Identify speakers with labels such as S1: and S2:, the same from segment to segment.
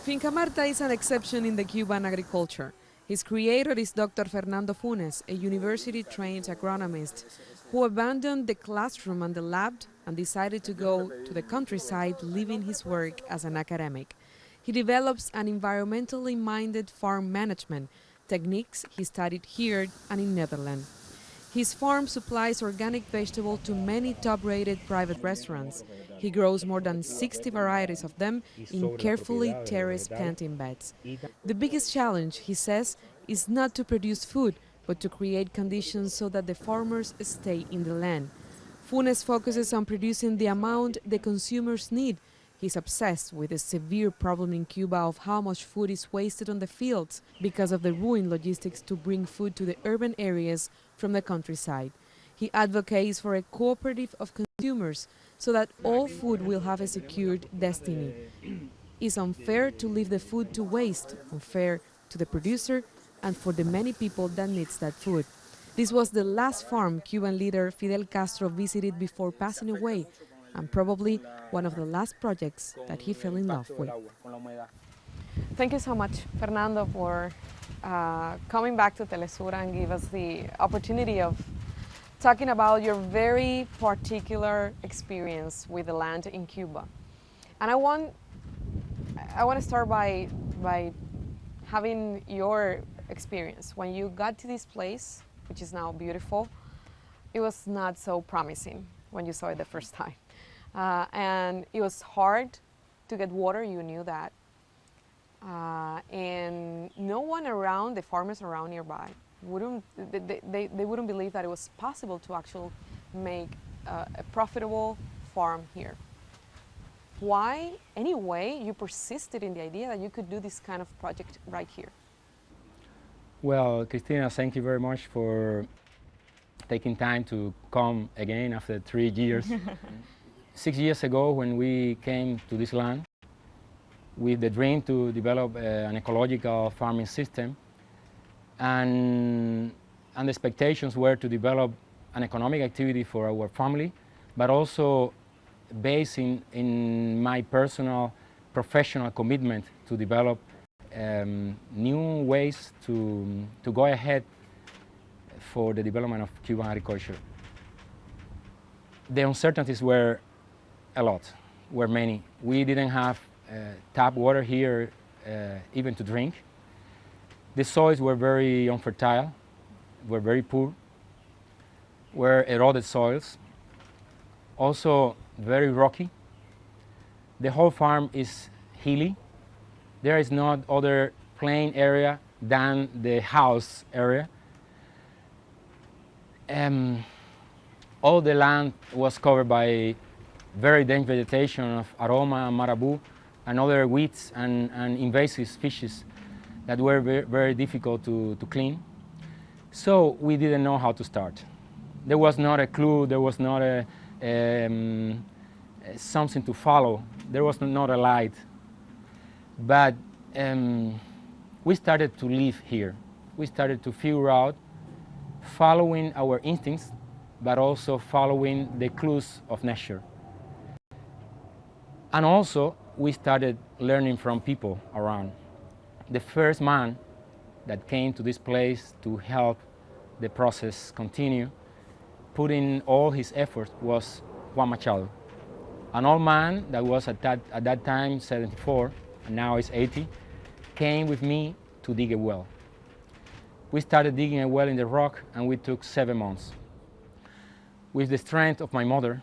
S1: Finca Marta is an exception in the Cuban agriculture. His creator is Dr. Fernando Funes, a university-trained agronomist who abandoned the classroom and the lab and decided to go to the countryside, leaving his work as an academic. He develops an environmentally minded farm management techniques he studied here and in Netherlands. His farm supplies organic vegetables to many top-rated private restaurants. He grows more than 60 varieties of them in carefully terraced planting beds. The biggest challenge, he says, is not to produce food, but to create conditions so that the farmers stay in the land. Funes focuses on producing the amount the consumers need. He's obsessed with the severe problem in Cuba of how much food is wasted on the fields because of the ruined logistics to bring food to the urban areas from the countryside. He advocates for a cooperative of consumers so that all food will have a secured destiny. It's unfair to leave the food to waste, unfair to the producer and for the many people that needs that food. This was the last farm Cuban leader Fidel Castro visited before passing away, and probably one of the last projects that he fell in love with. Thank you so much, Fernando, for coming back to Telesur and give us the opportunity of talking about your very particular experience with the land in Cuba. And I want to start by having your experience. When you got to this place, which is now beautiful, it was not so promising when you saw it the first time. And it was hard to get water, you knew that. And no one around, the farmers around nearby, they wouldn't believe that it was possible to actually make a profitable farm here. Why, anyway, you persisted in the idea that you could do this kind of project right here?
S2: Well, Cristina, thank you very much for taking time to come again after 3 years. 6 years ago, when we came to this land with the dream to develop an ecological farming system, and the expectations were to develop an economic activity for our family, but also based in my personal professional commitment to develop new ways to go ahead for the development of Cuban agriculture. The uncertainties were a lot, were many. We didn't have tap water here even to drink. The soils were very unfertile, were very poor, were eroded soils, also very rocky. The whole farm is hilly. There is not other plain area than the house area. All the land was covered by very dense vegetation of aroma, marabou, and other weeds and invasive species that were very difficult to clean. So we didn't know how to start. There was not a clue, there was not something to follow, there was not a light. But we started to live here. We started to figure out following our instincts, but also following the clues of nature. And also, we started learning from people around. The first man that came to this place to help the process continue, putting all his efforts, was Juan Machado, an old man that was at that time 74, and now is 80, came with me to dig a well. We started digging a well in the rock, and we took 7 months. With the strength of my mother,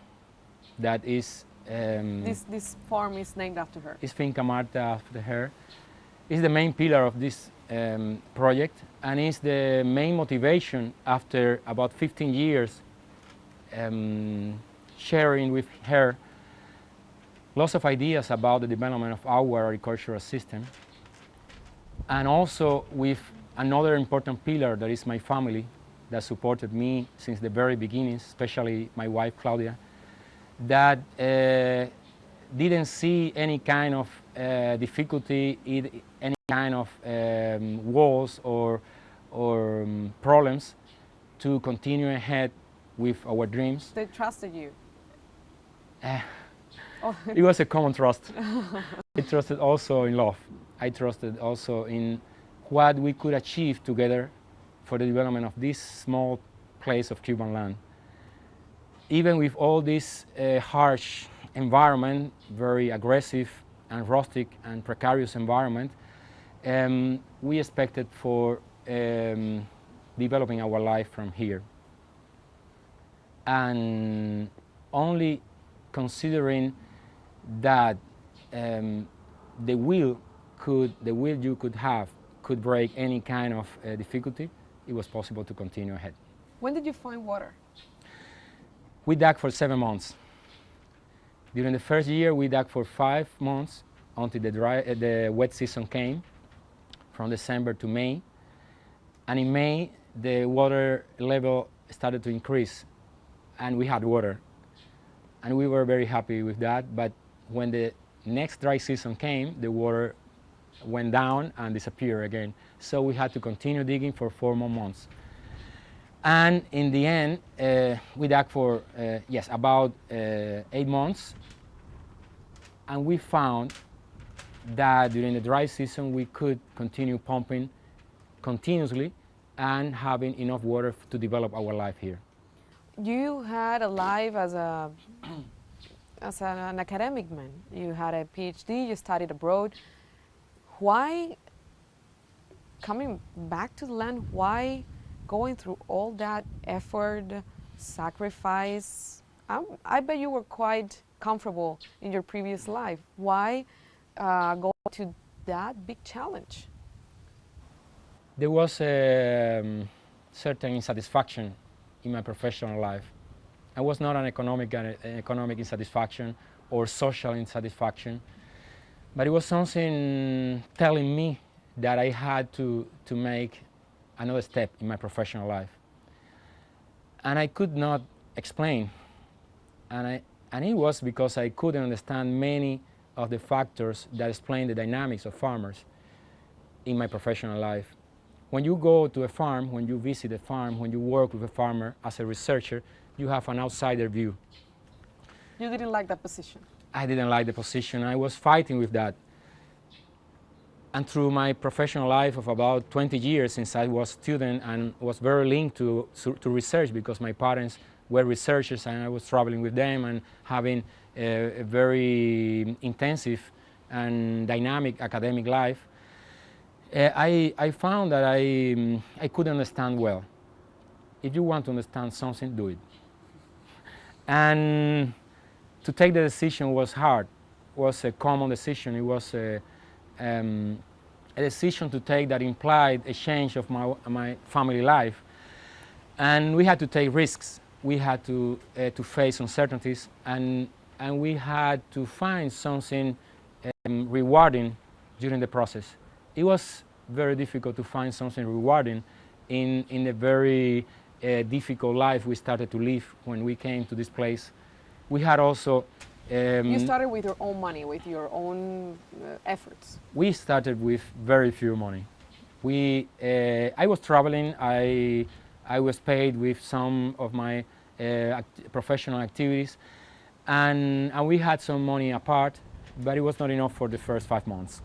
S2: that is...
S1: This farm is named after her?
S2: It's Finca Marta after her. It's the main pillar of this project, and it's the main motivation after about 15 years sharing with her lots of ideas about the development of our agricultural system, and also with another important pillar that is my family that supported me since the very beginning, especially my wife Claudia, that didn't see any kind of difficulty, any kind of walls or problems to continue ahead with our dreams.
S1: They trusted you.
S2: It was a common trust. I trusted also in love. I trusted also in what we could achieve together for the development of this small place of Cuban land. Even with all this harsh environment, very aggressive and rustic and precarious environment, we expected for developing our life from here. And only considering that the will you could have could break any kind of difficulty, it was possible to continue ahead.
S1: When did you find water?
S2: We dug for 7 months. During the first year, we dug for 5 months until the wet season came, from December to May. And in May, the water level started to increase, and we had water. And we were very happy with that, but when the next dry season came, the water went down and disappeared again. So we had to continue digging for 4 more months. And in the end, we dug for, about 8 months. And we found that during the dry season, we could continue pumping continuously and having enough water to develop our life here.
S1: You had a life as an academic man. You had a PhD, you studied abroad. Why, coming back to the land, why going through all that effort, sacrifice? I bet you were quite comfortable in your previous life. Why go to that big challenge?
S2: There was a certain insatisfaction in my professional life. I was not an economic insatisfaction or social insatisfaction, but it was something telling me that I had to make another step in my professional life. And I could not explain. And it was because I couldn't understand many of the factors that explain the dynamics of farmers in my professional life. When you go to a farm, when you visit a farm, when you work with a farmer as a researcher, you have an outsider view.
S1: You didn't like that position?
S2: I didn't like the position. I was fighting with that. And through my professional life of about 20 years since I was a student and was very linked to research because my parents were researchers and I was traveling with them and having a very intensive and dynamic academic life, I found that I couldn't understand well. If you want to understand something, do it. And to take the decision was hard. It was a common decision. It was a decision to take that implied a change of my family life. And we had to take risks. We had to face uncertainties, and we had to find something rewarding during the process. It was very difficult to find something rewarding in the very difficult life we started to live when we came to this place. We had also...
S1: you started with your own money, with your own efforts.
S2: We started with very few money. I was traveling. I was paid with some of my professional activities, and we had some money apart, but it was not enough for the first 5 months.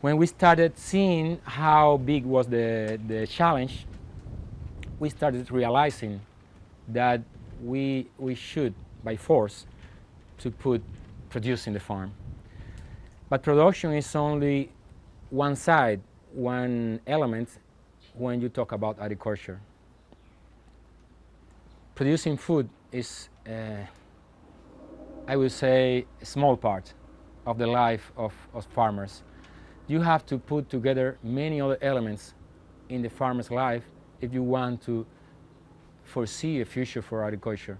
S2: When we started seeing how big was the challenge, we started realizing that we should, by force, to put producing the farm. But production is only one side, one element when you talk about agriculture. Producing food is, I would say, a small part of the life of farmers. You have to put together many other elements in the farmer's life if you want to foresee a future for agriculture.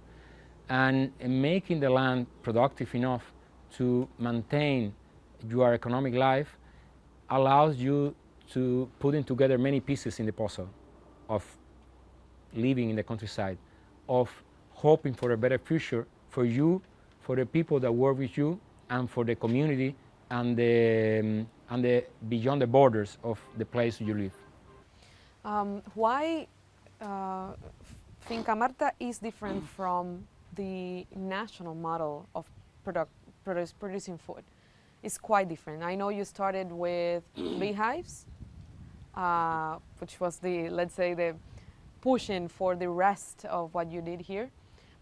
S2: And making the land productive enough to maintain your economic life allows you to putting together many pieces in the puzzle of living in the countryside, of hoping for a better future for you, for the people that work with you, and for the community and the beyond the borders of the place you live.
S1: Why uh, Finca Marta is different from the national model of producing food. It's quite different. I know you started with beehives, which was the, let's say, the pushing for the rest of what you did here.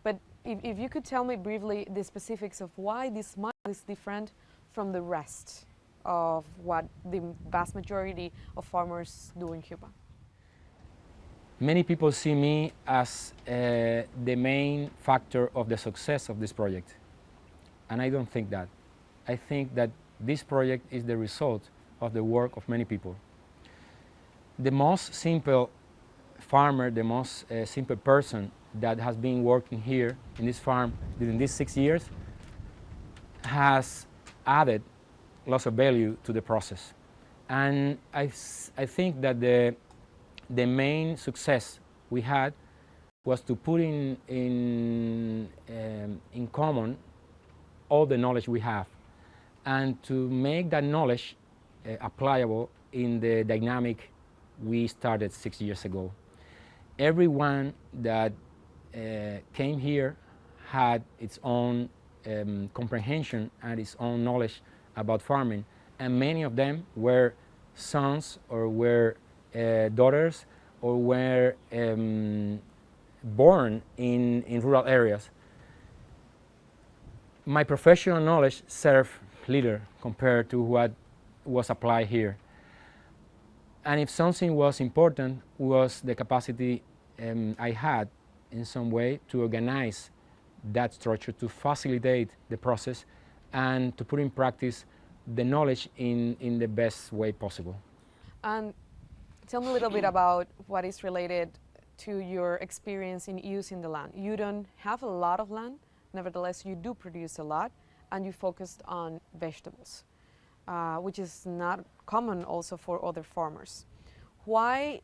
S1: But if you could tell me briefly the specifics of why this model is different from the rest of what the vast majority of farmers do in Cuba.
S2: Many people see me as the main factor of the success of this project, and I don't think that. I think that this project is the result of the work of many people. The most simple farmer, the most simple person that has been working here in this farm during these 6 years has added lots of value to the process. And I think that the main success we had was to put in common all the knowledge we have and to make that knowledge applicable in the dynamic we started 6 years ago. Everyone that came here had its own comprehension and its own knowledge about farming, and many of them were sons or were daughters or were born in rural areas. My professional knowledge served little compared to what was applied here. And if something was important, was the capacity I had in some way to organize that structure, to facilitate the process and to put in practice the knowledge in the best way possible.
S1: And tell me a little bit about what is related to your experience in using the land. You don't have a lot of land, nevertheless you do produce a lot, and you focused on vegetables, which is not common also for other farmers. Why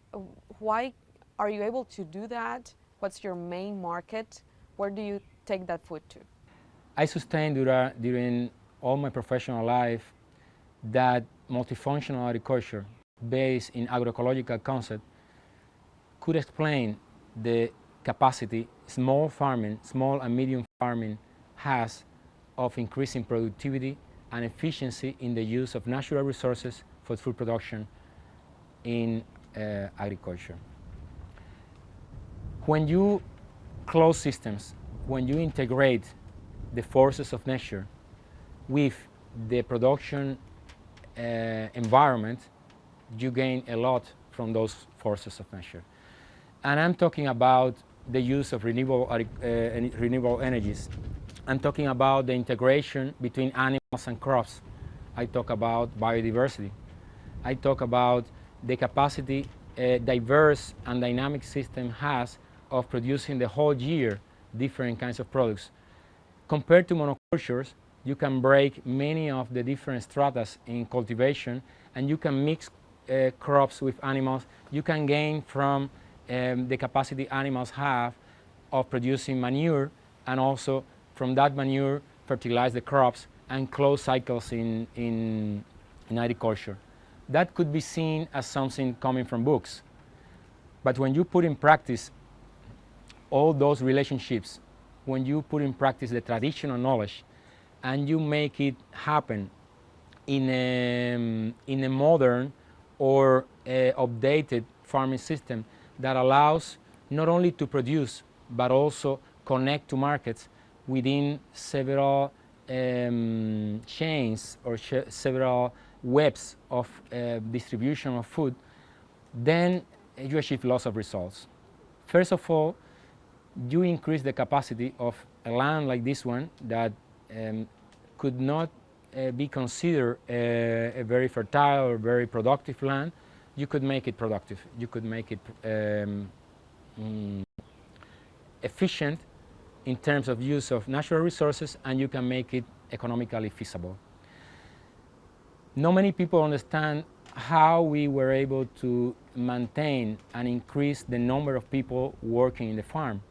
S1: are you able to do that? What's your main market? Where do you take that food to?
S2: I sustained during all my professional life that multifunctional agriculture based in agroecological concept could explain the capacity small farming, small and medium farming has of increasing productivity and efficiency in the use of natural resources for food production in agriculture. When you close systems, when you integrate the forces of nature with the production environment, you gain a lot from those forces of nature. And I'm talking about the use of renewable energies. I'm talking about the integration between animals and crops. I talk about biodiversity. I talk about the capacity a diverse and dynamic system has of producing the whole year different kinds of products. Compared to monocultures, you can break many of the different stratas in cultivation, and you can mix crops with animals. You can gain from the capacity animals have of producing manure, and also from that manure fertilize the crops and close cycles in agriculture. That could be seen as something coming from books. But when you put in practice all those relationships, when you put in practice the traditional knowledge and you make it happen in a modern or updated farming system that allows not only to produce but also connect to markets within several chains or several webs of distribution of food, then you achieve lots of results. First of all, you increase the capacity of a land like this one that could not be considered a very fertile or very productive land. You could make it productive. You could make it efficient in terms of use of natural resources, and you can make it economically feasible. Not many people understand how we were able to maintain and increase the number of people working in the farm.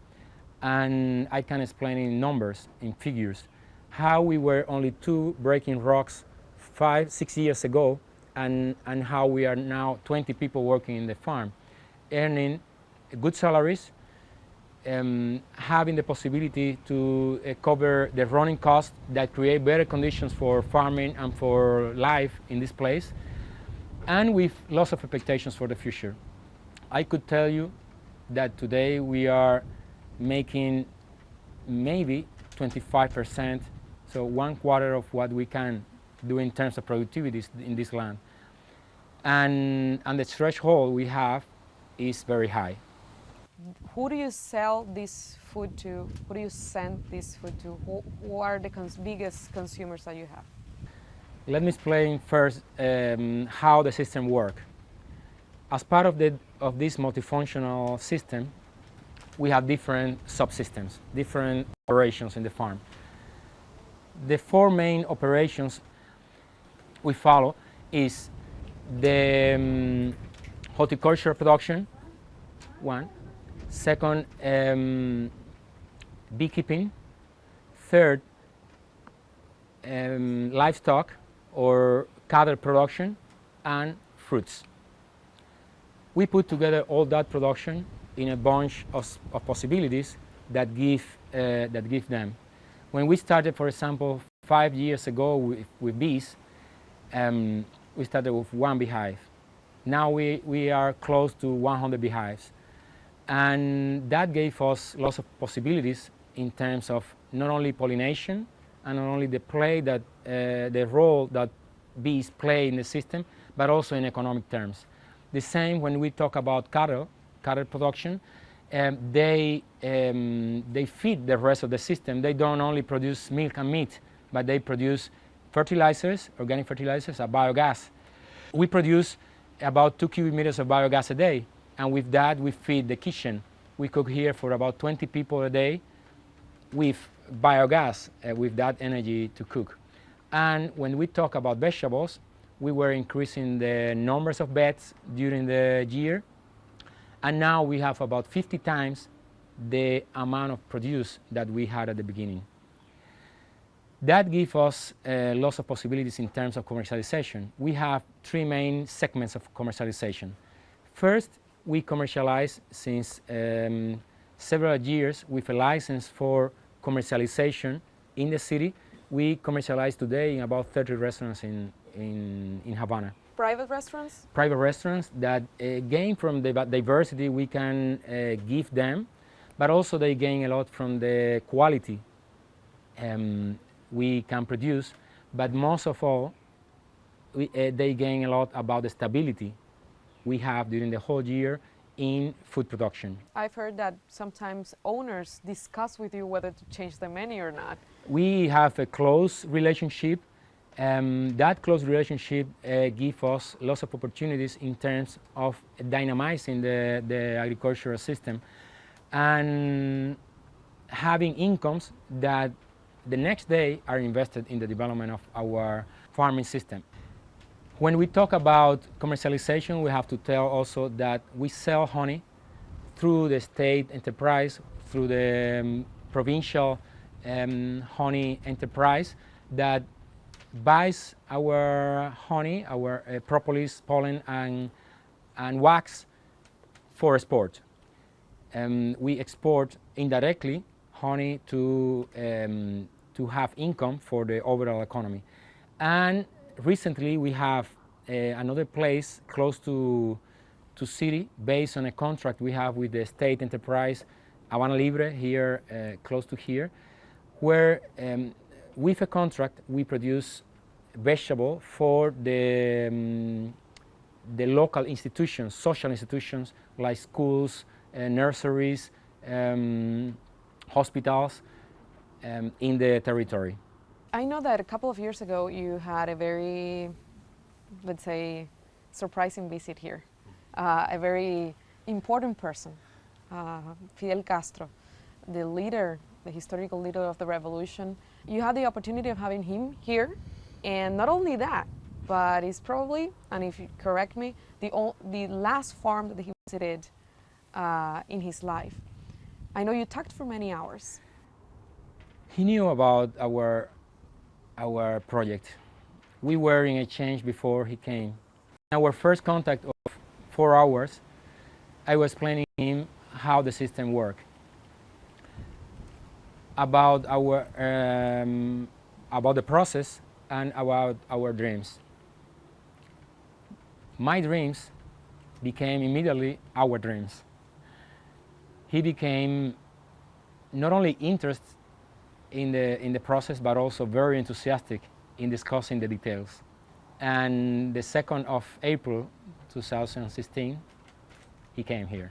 S2: And I can explain in numbers, in figures, how we were only 2 breaking rocks 5, 6 years ago, and how we are now 20 people working in the farm, earning good salaries, having the possibility to cover the running costs that create better conditions for farming and for life in this place, and with lots of expectations for the future. I could tell you that today we are making maybe 25%, so 1/4 of what we can do in terms of productivity in this land. And the threshold we have is very high.
S1: Who do you sell this food to? Who do you send this food to? Who are the biggest consumers that you have?
S2: Let me explain first how the system works. As part of this multifunctional system, we have different subsystems, different operations in the farm. The 4 main operations we follow is the horticulture production, one. Second, beekeeping. Third, livestock or cattle production, and fruits. We put together all that production in a bunch of possibilities that give them. When we started, for example, 5 years ago with bees, we started with 1 beehive. Now we are close to 100 beehives. And that gave us lots of possibilities in terms of not only pollination and not only the role that bees play in the system, but also in economic terms. The same when we talk about cattle production, they feed the rest of the system. They don't only produce milk and meat, but they produce fertilizers, organic fertilizers, and biogas. We produce about 2 cubic meters of biogas a day, and with that we feed the kitchen. We cook here for about 20 people a day with biogas, with that energy to cook. And when we talk about vegetables, we were increasing the numbers of beds during the year, and now we have about 50 times the amount of produce that we had at the beginning. That gives us lots of possibilities in terms of commercialization. We have 3 main segments of commercialization. First, we commercialize since several years with a license for commercialization in the city. We commercialize today in about 30 restaurants in Havana.
S1: Private restaurants?
S2: Private restaurants that gain from the diversity we can give them, but also they gain a lot from the quality we can produce, but most of all, they gain a lot about the stability we have during the whole year in food production.
S1: I've heard that sometimes owners discuss with you whether to change the menu or not.
S2: We have a close relationship. That close relationship gives us lots of opportunities in terms of dynamizing the agricultural system and having incomes that the next day are invested in the development of our farming system. When we talk about commercialization, we have to tell also that we sell honey through the state enterprise, through the provincial honey enterprise that buys our honey, our propolis, pollen, and wax for export. We export indirectly honey to have income for the overall economy. And recently we have another place close to city based on a contract we have with the state enterprise Havana Libre here close to here, where with a contract we produce vegetable for the local institutions, social institutions like schools, nurseries, hospitals in the territory.
S1: I know that a couple of years ago you had a very, let's say, surprising visit here. A very important person, Fidel Castro, the leader, the historical leader of the revolution. You had the opportunity of having him here, and not only that, but it's probably, and if you correct me, the last farm that he visited in his life. I know you talked for many hours.
S2: He knew about our project. We were in exchange before he came. Our first contact of 4 hours, I was explaining him how the system works. About the process and about our dreams. My dreams became immediately our dreams. He became not only interested in the process, but also very enthusiastic in discussing the details. And the 2nd of April 2016, he came here.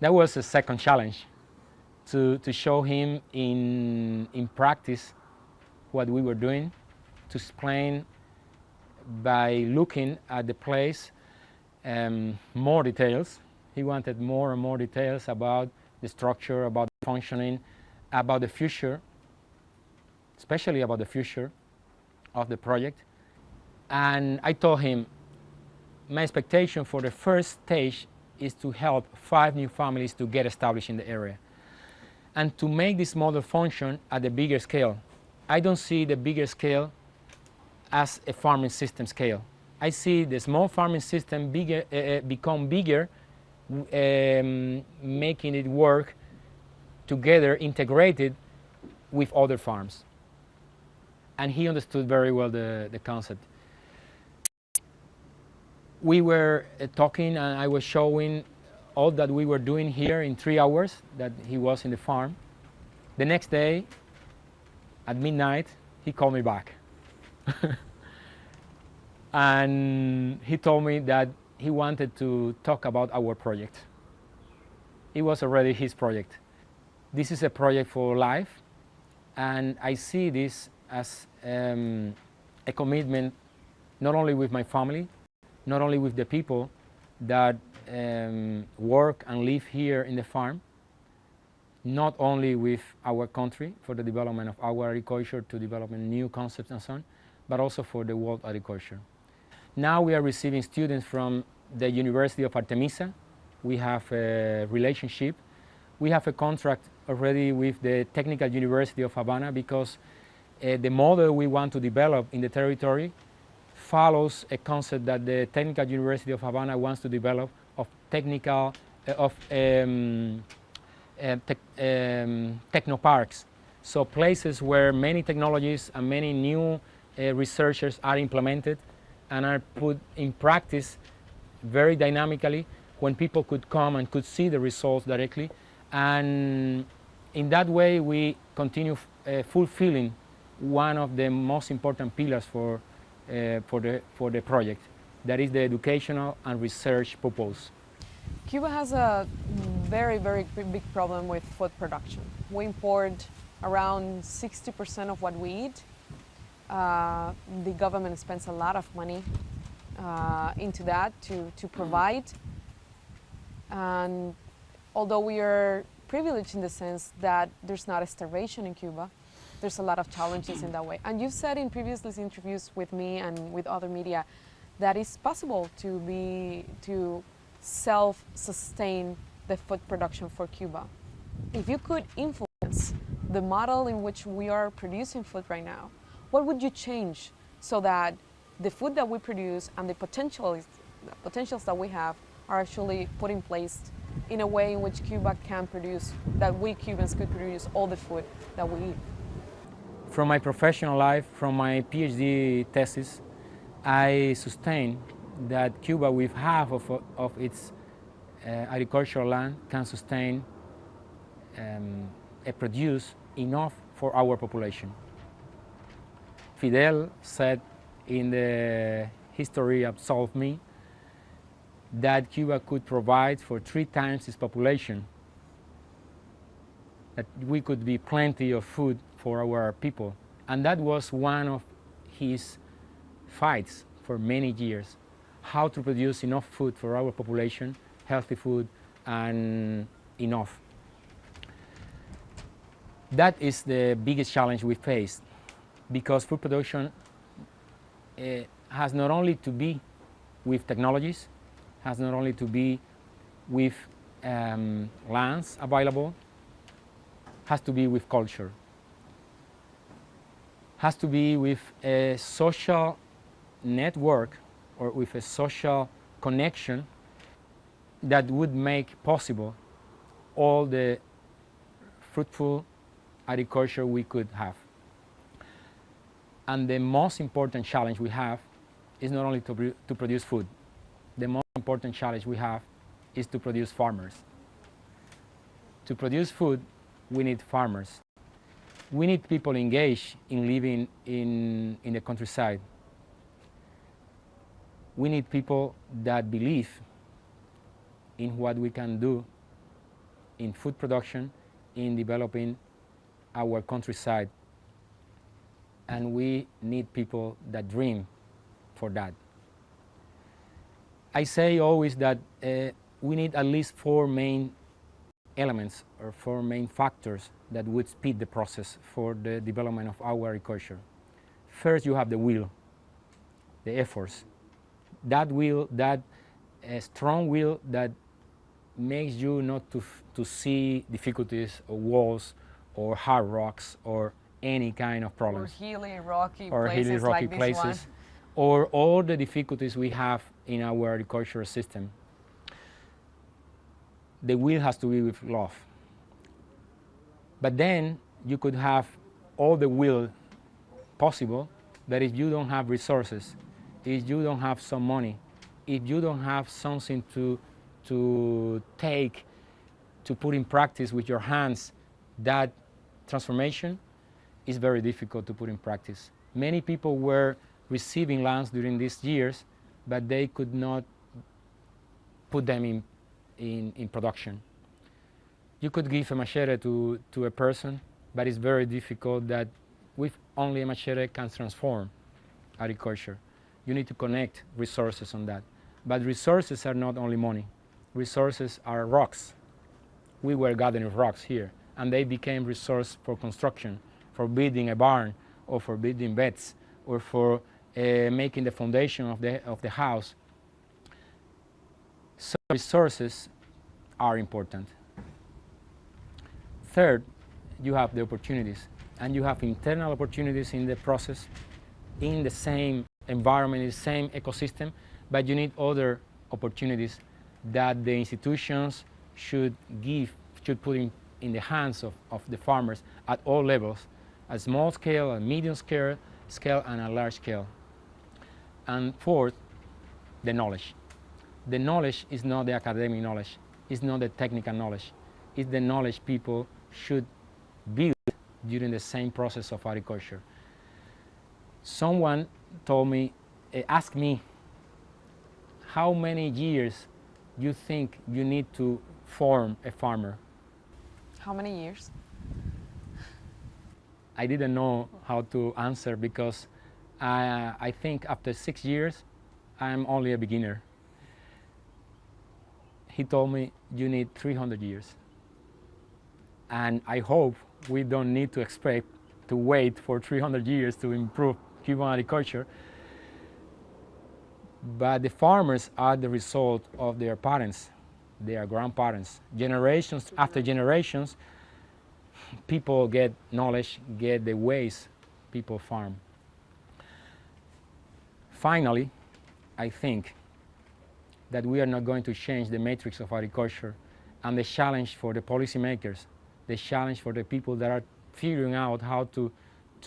S2: That was a second challenge, to show him in practice what we were doing, to explain by looking at the place more details. He wanted more and more details about the structure, about the functioning, about the future, especially about the future of the project. And I told him, my expectation for the first stage is to help 5 new families to get established in the area and to make this model function at the bigger scale. I don't see the bigger scale as a farming system scale. I see the small farming system become bigger, making it work together, integrated with other farms. And he understood very well the concept. We were talking, and I was showing all that we were doing here in 3 hours that he was in the farm. The next day, at midnight, he called me back. And he told me that he wanted to talk about our project. It was already his project. This is a project for life, and I see this as a commitment not only with my family, not only with the people that work and live here in the farm, not only with our country for the development of our agriculture, to developing new concepts and so on, but also for the world agriculture. Now we are receiving students from the University of Artemisa. We have a relationship. We have a contract already with the Technical University of Havana, because the model we want to develop in the territory follows a concept that the Technical University of Havana wants to develop of technoparks. So places where many technologies and many new researchers are implemented and are put in practice very dynamically, when people could come and could see the results directly. And in that way we continue fulfilling one of the most important pillars for the project, that is the educational and research purpose.
S1: Cuba has a very, very big problem with food production. We import around 60% of what we eat. The government spends a lot of money into that to provide. And although we are privileged in the sense that there's not a starvation in Cuba, there's a lot of challenges in that way. And you've said in previous interviews with me and with other media that it's possible to self-sustain the food production for Cuba. If you could influence the model in which we are producing food right now, what would you change so that the food that we produce and the potentials that we have are actually put in place in a way in which Cuba can produce, that we Cubans could produce all the food that we eat?
S2: From my professional life, from my PhD thesis, I sustain that Cuba, with half of its agricultural land, can sustain and produce enough for our population. Fidel said in the History Absolve Me that Cuba could provide for 3 times its population, that we could be plenty of food for our people. And that was one of his fights for many years, how to produce enough food for our population, healthy food, and enough. That is the biggest challenge we face, because food production has not only to be with technologies, has not only to be with lands available, has to be with culture, has to be with a social network or with a social connection. that would make possible all the fruitful agriculture we could have. And the most important challenge we have is not only to produce food. The most important challenge we have is to produce farmers. To produce food, we need farmers. We need people engaged in living in the countryside. We need people that believe in what we can do in food production, in developing our countryside. And we need people that dream for that. I say always that we need at least 4 main elements or 4 main factors that would speed the process for the development of our agriculture. First, you have the will, the efforts. That will, that strong will that makes you not to see difficulties or walls or hard rocks or any kind of problems.
S1: Or hilly, rocky places like this one.
S2: Or all the difficulties we have in our agricultural system. The will has to be with love. But then you could have all the will possible, but if you don't have resources, if you don't have some money, if you don't have something to put in practice with your hands, that transformation is very difficult to put in practice. Many people were receiving lands during these years, but they could not put them in production. You could give a machete to a person, but it's very difficult that with only a machete can transform agriculture. You need to connect resources on that. But resources are not only money. Resources are rocks. We were gathering rocks here, and they became resource for construction, for building a barn, or for building beds, or for making the foundation of the house. So resources are important. Third, you have the opportunities, and you have internal opportunities in the process, in the same environment, in the same ecosystem, but you need other opportunities that the institutions should put in the hands of the farmers at all levels, at small scale, at medium scale, and at large scale. And fourth, the knowledge. The knowledge is not the academic knowledge, it's not the technical knowledge, it's the knowledge people should build during the same process of agriculture. Someone asked me, how many years you think you need to form a farmer?
S1: How many years?
S2: I didn't know how to answer because I think after 6 years, I'm only a beginner. He told me, you need 300 years. And I hope we don't need to expect to wait for 300 years to improve Cuban agriculture. But the farmers are the result of their parents, their grandparents. Generations after generations, people get knowledge, get the ways people farm. Finally, I think that we are not going to change the matrix of agriculture, and the challenge for the policymakers, the challenge for the people that are figuring out how to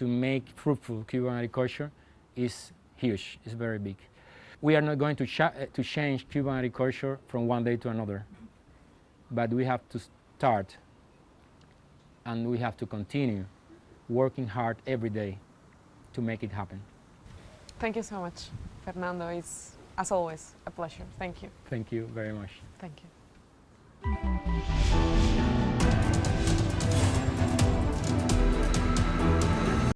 S2: make fruitful Cuban agriculture is huge, it's very big. We are not going to change Cuban agriculture from one day to another, but we have to start and we have to continue working hard every day to make it happen.
S1: Thank you so much, Fernando. It's, as always, a pleasure. Thank you.
S2: Thank you very much.
S1: Thank you.